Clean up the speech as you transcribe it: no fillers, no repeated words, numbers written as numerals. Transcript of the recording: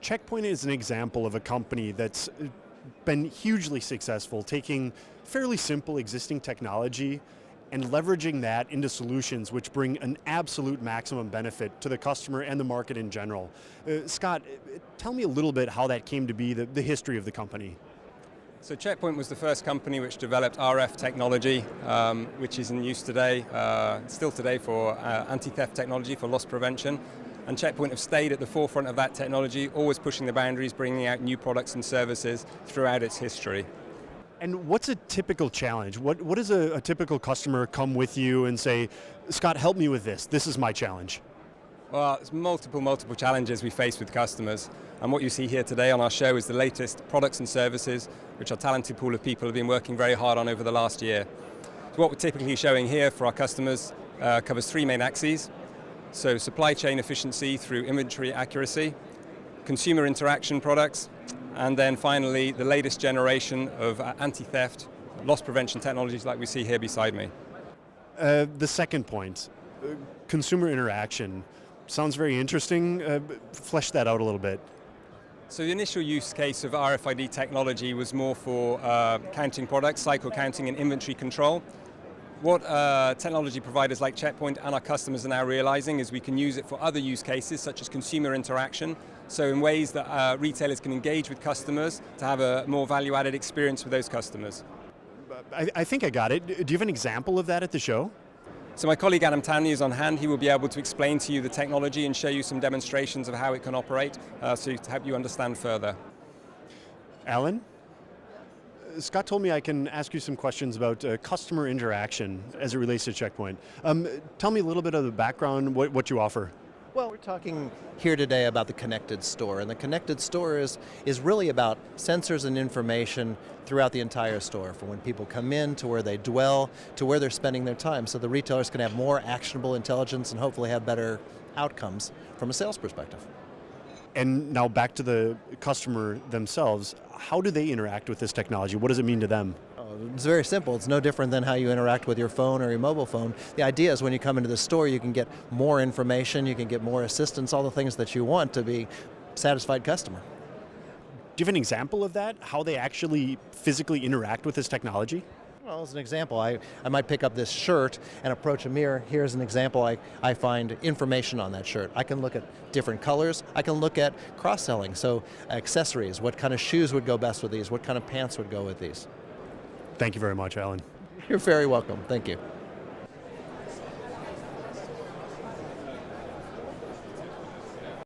Checkpoint is an example of a company that's been hugely successful, taking fairly simple existing technology and leveraging that into solutions which bring an absolute maximum benefit to the customer and the market in general. Scott, tell me a little bit how that came to be, the history of the company. So Checkpoint was the first company which developed RF technology, which is in use today, still today, for anti-theft technology, for loss prevention. And Checkpoint have stayed at the forefront of that technology, always pushing the boundaries, bringing out new products and services throughout its history. And what's a typical challenge? What does a typical customer come with you and say, Scott, help me with this. This is my challenge. Well, it's multiple challenges we face with customers. And what you see here today on our show is the latest products and services, which our talented pool of people have been working very hard on over the last year. So what we're typically showing here for our customers covers three main axes. So supply chain efficiency through inventory accuracy, consumer interaction products, and then finally the latest generation of anti-theft, loss prevention technologies like we see here beside me. The second point, consumer interaction. Sounds very interesting. Flesh that out a little bit. So the initial use case of RFID technology was more for counting products, cycle counting and inventory control. What technology providers like Checkpoint and our customers are now realizing is we can use it for other use cases such as consumer interaction, so in ways that retailers can engage with customers to have a more value-added experience with those customers. I think I got it. Do you have an example of that at the show? So my colleague Adam Townley is on hand. He will be able to explain to you the technology and show you some demonstrations of how it can operate, so to help you understand further. Alan? Scott told me I can ask you some questions about customer interaction as it relates to Checkpoint. Tell me a little bit of the background, what you offer. Well, we're talking here today about the connected store, and the connected store is really about sensors and information throughout the entire store, from when people come in to where they dwell to where they're spending their time, so the retailers can have more actionable intelligence and hopefully have better outcomes from a sales perspective. And now back to the customer themselves, how do they interact with this technology? What does it mean to them? It's very simple. It's no different than how you interact with your phone or your mobile phone. The idea is when you come into the store, you can get more information, you can get more assistance, all the things that you want to be a satisfied customer. Do you have an example of that? How they actually physically interact with this technology? Well, as an example, I might pick up this shirt and approach a mirror. Here's an example. I find information on that shirt. I can look at different colors. I can look at cross-selling, so accessories. What kind of shoes would go best with these? What kind of pants would go with these? Thank you very much, Alan. You're very welcome. Thank you.